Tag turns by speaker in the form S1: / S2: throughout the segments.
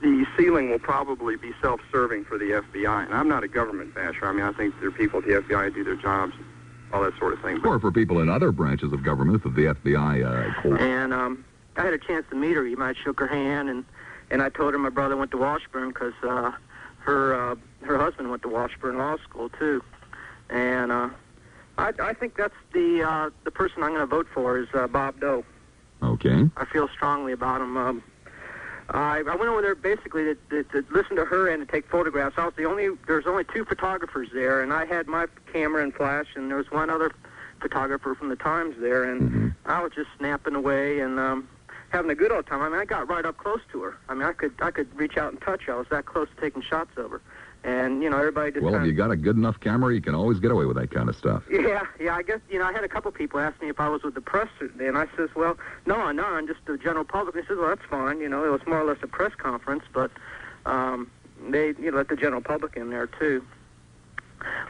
S1: the ceiling will probably be self-serving for the FBI. And I'm not a government basher. I mean, I think there are people at the FBI who do their jobs, all that sort of thing.
S2: Or for people in other branches of government that the FBI court.
S3: And I had a chance to meet her. You might shook her hand, and I told her my brother went to Washburn because her husband went to Washburn Law School too. And I think that's the person I'm going to vote for is Bob Doe.
S2: Okay.
S3: I feel strongly about him. I went over there basically to listen to her and to take photographs. There's only two photographers there, and I had my camera and flash, and there was one other photographer from the Times there, and I was just snapping away and having a good old time. I mean, I got right up close to her. I mean, I could reach out and touch her. I was that close to taking shots of her. And, everybody just
S2: Well, if you got a good enough camera, you can always get away with that kind of stuff.
S3: Yeah, I guess, I had a couple people ask me if I was with the press, and I says, well, no, I'm just the general public. They says, well, that's fine, it was more or less a press conference, but they let the general public in there, too.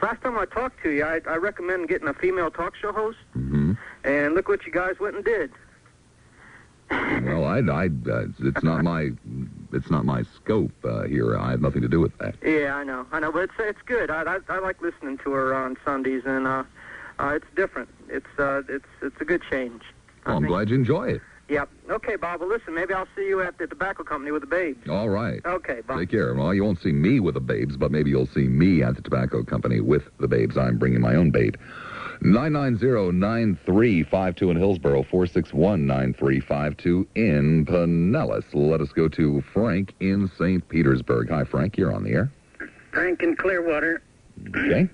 S3: Last time I talked to you, I recommend getting a female talk show host, and look what you guys went and did.
S2: Well, it's not my scope here. I have nothing to do with that.
S3: Yeah, I know, but it's good. I like listening to her on Sundays, and it's different. It's a good change.
S2: Well, I'm glad you enjoy it.
S3: Yep. Okay, Bob. Well, listen, maybe I'll see you at the tobacco company with the babes.
S2: All right.
S3: Okay, Bob.
S2: Take care. Well, you won't see me with the babes, but maybe you'll see me at the tobacco company with the babes. I'm bringing my own babe. 990-9352 in Hillsborough, 461-9352 in Pinellas. Let us go to Frank in St. Petersburg. Hi, Frank. You're on the air.
S4: Frank in Clearwater.
S2: Okay.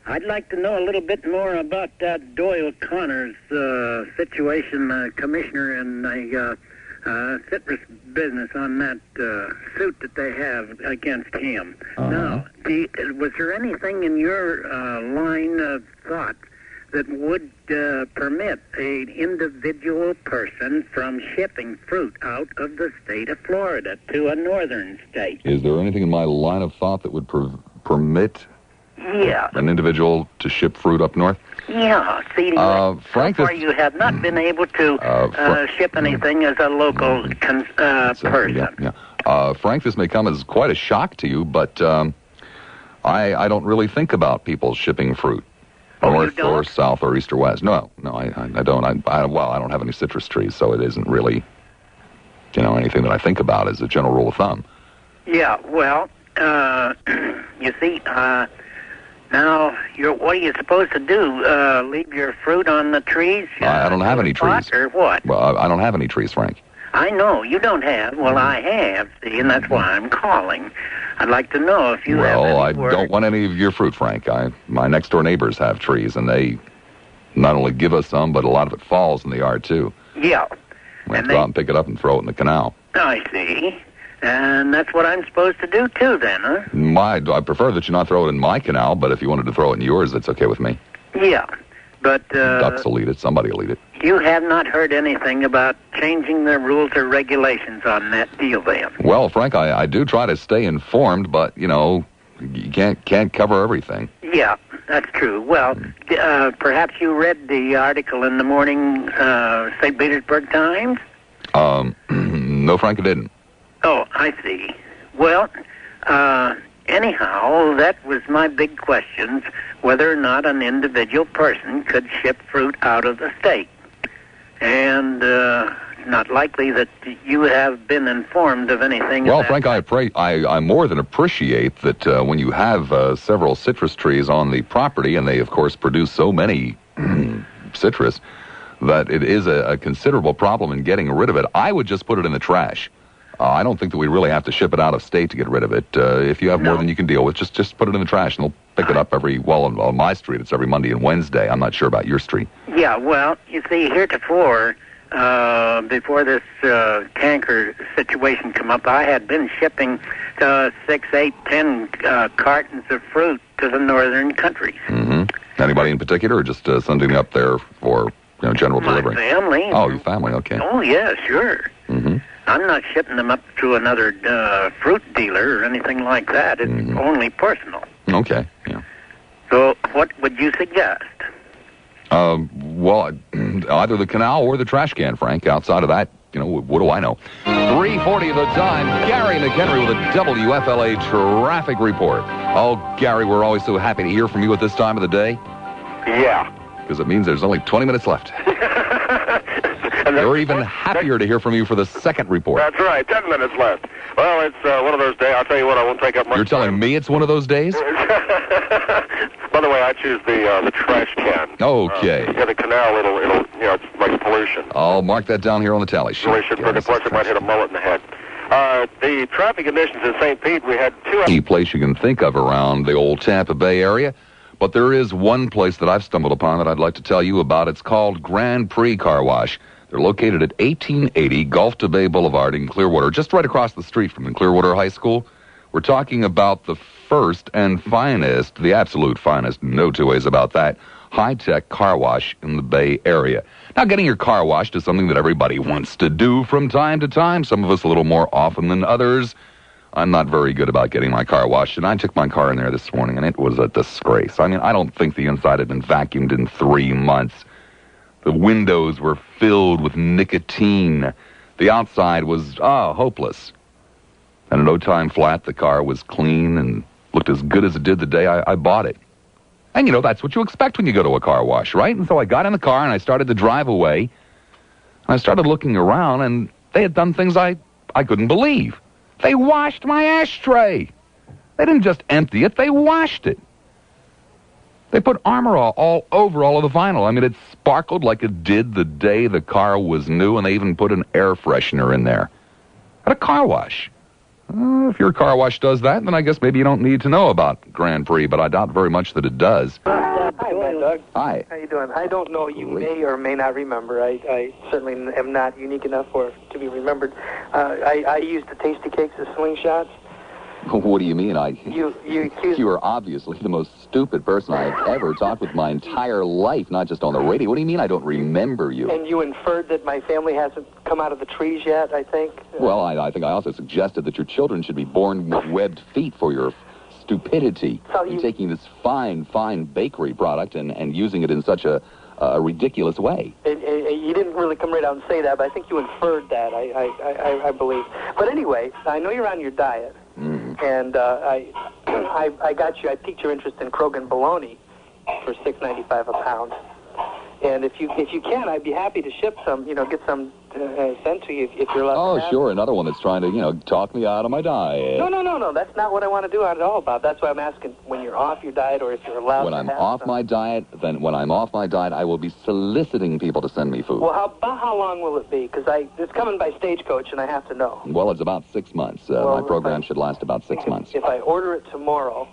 S4: I'd like to know a little bit more about Doyle Connor's situation, commissioner in the citrus business on that suit that they have against him. Now, was there anything in your line of thought that would permit an individual person from shipping fruit out of the state of Florida to a northern state?
S2: Is there anything in my line of thought that would permit an individual to ship fruit up north?
S4: Yeah, see,
S2: Frank,
S4: so far you have not been able to ship anything as a local person.
S2: Yeah. Frank, this may come as quite a shock to you, but I don't really think about people shipping fruit north or south or east or west. No, I don't. I don't have any citrus trees, so it isn't really, anything that I think about as a general rule of thumb.
S4: Yeah, well, you see, now, what are you supposed to do? Leave your fruit on the trees?
S2: I don't have any trees.
S4: Or what?
S2: Well, I don't have any trees, Frank.
S4: I know. You don't have. Well, I have, see, and that's why I'm calling. I'd like to know if you have any
S2: I don't want any of your fruit, Frank. My next-door neighbors have trees, and they not only give us some, but a lot of it falls in the yard, too.
S4: Yeah.
S2: We have to go out and pick it up and throw it in the canal.
S4: I see. And that's what I'm supposed to do, too, then, huh?
S2: I prefer that you not throw it in my canal, but if you wanted to throw it in yours, it's okay with me.
S4: Yeah, but...
S2: ducks will eat it. Somebody will eat it.
S4: You have not heard anything about changing the rules or regulations on that deal, then?
S2: Well, Frank, I do try to stay informed, but, you can't cover everything.
S4: Yeah, that's true. Well, perhaps you read the article in the morning St. Petersburg Times?
S2: No, Frank, I didn't.
S4: Oh, I see. Well, anyhow, that was my big questions, whether or not an individual person could ship fruit out of the state. And not likely that you have been informed of anything.
S2: Well, Frank, I more than appreciate that when you have several citrus trees on the property, and they, of course, produce so many citrus, that it is a considerable problem in getting rid of it. I would just put it in the trash. I don't think that we really have to ship it out of state to get rid of it. If you have more than you can deal with, just put it in the trash, and they'll pick it up on my street, it's every Monday and Wednesday. I'm not sure about your street.
S4: Yeah, well, you see, heretofore, before this tanker situation come up, I had been shipping 6, 8, 10 cartons of fruit to the northern countries.
S2: Mm-hmm. Anybody in particular, or just sending up there for general delivery?
S4: My family.
S2: Oh, your family, okay.
S4: Oh, yeah, sure.
S2: Mm-hmm.
S4: I'm not shipping them up to another fruit dealer or anything like that. It's only personal.
S2: Okay, yeah.
S4: So what would you suggest?
S2: Well, either the canal or the trash can, Frank. Outside of that, what do I know? 3:40 the time. Gary McHenry with a WFLA traffic report. Oh, Gary, we're always so happy to hear from you at this time of the day.
S5: Yeah.
S2: Because it means there's only 20 minutes left. We're even happier to hear from you for the second report.
S5: That's right, 10 minutes left. Well, it's one of those days. I'll tell you what, I won't take up much
S2: You're telling me it's one of those days?
S5: By the way, I choose the trash can.
S2: Okay.
S5: Yeah, the canal, it'll it's like pollution.
S2: I'll mark that down here on the tally sheet.
S5: Really should put it, plus it might hit a mullet in the head. The traffic conditions in St. Pete, we had two...
S2: Any place you can think of around the old Tampa Bay area. But there is one place that I've stumbled upon that I'd like to tell you about. It's called Grand Prix Car Wash. They're located at 1880 Gulf to Bay Boulevard in Clearwater, just right across the street from the Clearwater High School. We're talking about the first and finest, the absolute finest, no two ways about that, high-tech car wash in the Bay Area. Now, getting your car washed is something that everybody wants to do from time to time, some of us a little more often than others. I'm not very good about getting my car washed, and I took my car in there this morning, and it was a disgrace. I mean, I don't think the inside had been vacuumed in 3 months. The windows were filled with nicotine. The outside was, hopeless. And in no time flat, the car was clean and looked as good as it did the day I bought it. And, that's what you expect when you go to a car wash, right? And so I got in the car, and I started to drive away. And I started looking around, and they had done things I couldn't believe. They washed my ashtray. They didn't just empty it, they washed it. They put Armor all over all of the vinyl. I mean, it sparkled like it did the day the car was new, and they even put an air freshener in there. At a car wash. If your car wash does that, then I guess maybe you don't need to know about Grand Prix, but I doubt very much that it does.
S3: Hi, Doug.
S2: Hi.
S3: How you doing? I don't know. You may or may not remember. I certainly am not unique enough to be remembered. I used the Tasty Cakes as slingshots.
S2: What do you mean?
S3: You accused...
S2: You are obviously the most stupid person I've ever talked with my entire life, not just on the radio. What do you mean I don't remember you?
S3: And you inferred that my family hasn't come out of the trees yet, I think?
S2: Well, I think I also suggested that your children should be born with webbed feet for your stupidity in taking this fine bakery product and using it in such a ridiculous way.
S3: You didn't really come right out and say that, but I think you inferred that, I believe. But anyway, I know you're on your diet. And I got you. I piqued your interest in Krogan bologna for $6.95 a pound. And if you can, I'd be happy to ship some. Get some sent to you if you're allowed.
S2: Oh, sure. Another one that's trying to talk me out of my diet.
S3: No. That's not what I want to do at all, Bob. That's why I'm asking when you're off your diet or if you're allowed.
S2: When I'm off my diet, I will be soliciting people to send me food.
S3: Well, how long will it be? Because it's coming by stagecoach, and I have to know.
S2: Well, it's about 6 months. My program should last about 6 months.
S3: If I order it tomorrow,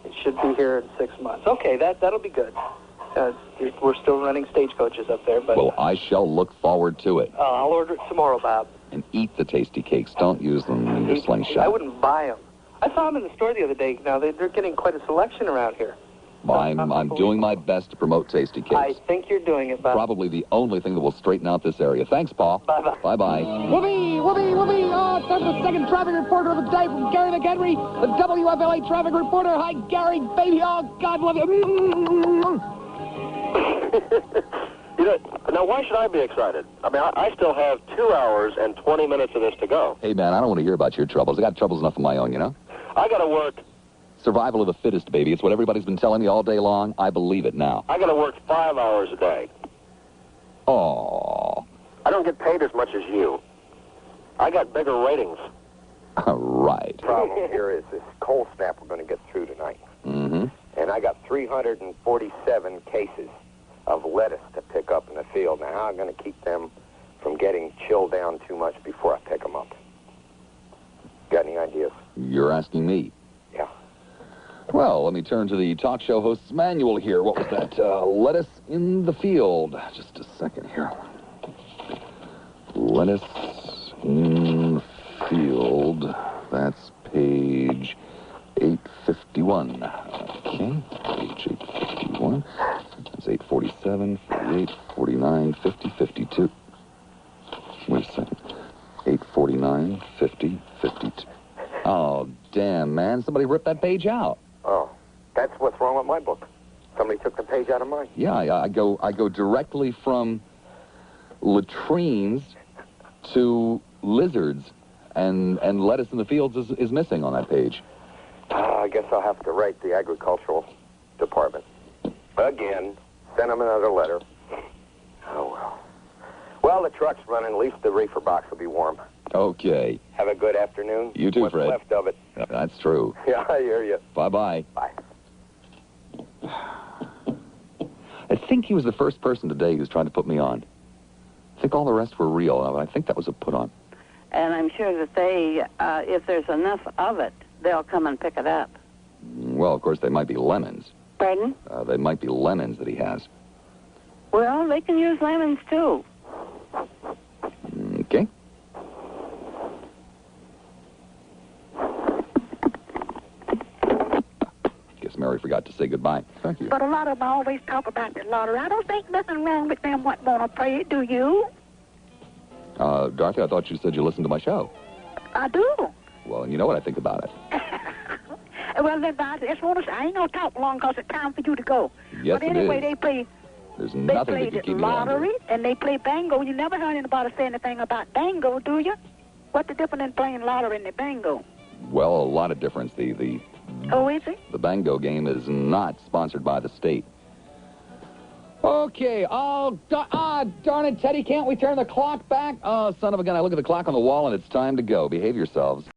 S3: it should be here in 6 months. Okay, that'll be good. We're still running stagecoaches up there, but...
S2: Well, I shall look forward to it.
S3: I'll order it tomorrow, Bob.
S2: And eat the Tasty Cakes. Don't use them in your slingshot.
S3: I wouldn't buy them. I saw them in the store the other day. Now, they're getting quite a selection around here.
S2: I'm doing my best to promote Tasty Cakes.
S3: I think you're doing it, Bob.
S2: Probably the only thing that will straighten out this area. Thanks, Paul.
S3: Bye-bye.
S2: Bye-bye.
S6: Whoopee! Oh, it's time for the second traffic reporter of the day from Gary McHenry, the WFLA traffic reporter. Hi, Gary, baby. Oh, God love you.
S5: Now, why should I be excited? I mean, I still have 2 hours and 20 minutes of this to go.
S2: Hey, man, I don't want to hear about your troubles. I got troubles enough of my own,
S5: I got to work.
S2: Survival of the fittest, baby. It's what everybody's been telling me all day long. I believe it now.
S5: I got to work 5 hours a day.
S2: Oh.
S5: I don't get paid as much as you. I got bigger ratings.
S2: Right.
S7: The problem here is this cold snap we're going to get through tonight.
S2: Mm-hmm.
S7: And I got 347 cases of lettuce to pick up in the field. Now, how am I going to keep them from getting chilled down too much before I pick them up? Got any ideas?
S2: You're asking me.
S7: Yeah.
S2: Well, let me turn to the talk show host's manual here. What was that? Lettuce in the field. Just a second here. Lettuce in the field. That's page 851. Okay, page 851. That's 847, 48, 49, 50, 52. Wait a second. 849, 50, 52. Oh, damn, man. Somebody ripped that page out.
S7: Oh, that's what's wrong with my book. Somebody took the page out of mine.
S2: Yeah, I go directly from latrines to lizards and lettuce in the fields is missing on that page.
S7: I guess I'll have to write the agricultural department. Again, send them another letter. Oh, well. Well, the truck's running. At least the reefer box will be warm.
S2: Okay.
S7: Have a good afternoon.
S2: You too,
S7: What's
S2: Fred.
S7: left of it.
S2: That's true.
S7: Yeah, I hear you.
S2: Bye-bye.
S7: Bye.
S2: I think he was the first person today who's trying to put me on. I think all the rest were real. I think that was a put on.
S8: And I'm sure that they, if there's enough of it, they'll come and pick it up.
S2: Well, of course, they might be lemons.
S8: Pardon?
S2: They might be lemons that he has.
S8: Well, they can use lemons, too.
S2: Okay. Guess Mary forgot to say goodbye. Thank you.
S9: But a lot of them always talk about the lottery. I don't think nothing wrong with them what want to play it, do you?
S2: Dorothy, I thought you said you listened to my show.
S9: I do.
S2: Well, and you know what I think about it.
S9: Well, then, I just want to say, I ain't going to talk long because it's time for you to go.
S2: Yes,
S9: but anyway,
S2: it is.
S9: they play...
S2: There's
S9: They
S2: nothing
S9: play
S2: that can
S9: the
S2: keep me longer.
S9: lottery, and they play bingo. You never heard anybody say anything about bingo, do you? What's the difference in playing lottery and the bingo?
S2: Well, a lot of difference. The
S9: Oh, is it?
S2: The bingo game is not sponsored by the state.
S6: Okay, darn it, Teddy, can't we turn the clock back?
S2: Oh, son of a gun, I look at the clock on the wall and it's time to go. Behave yourselves.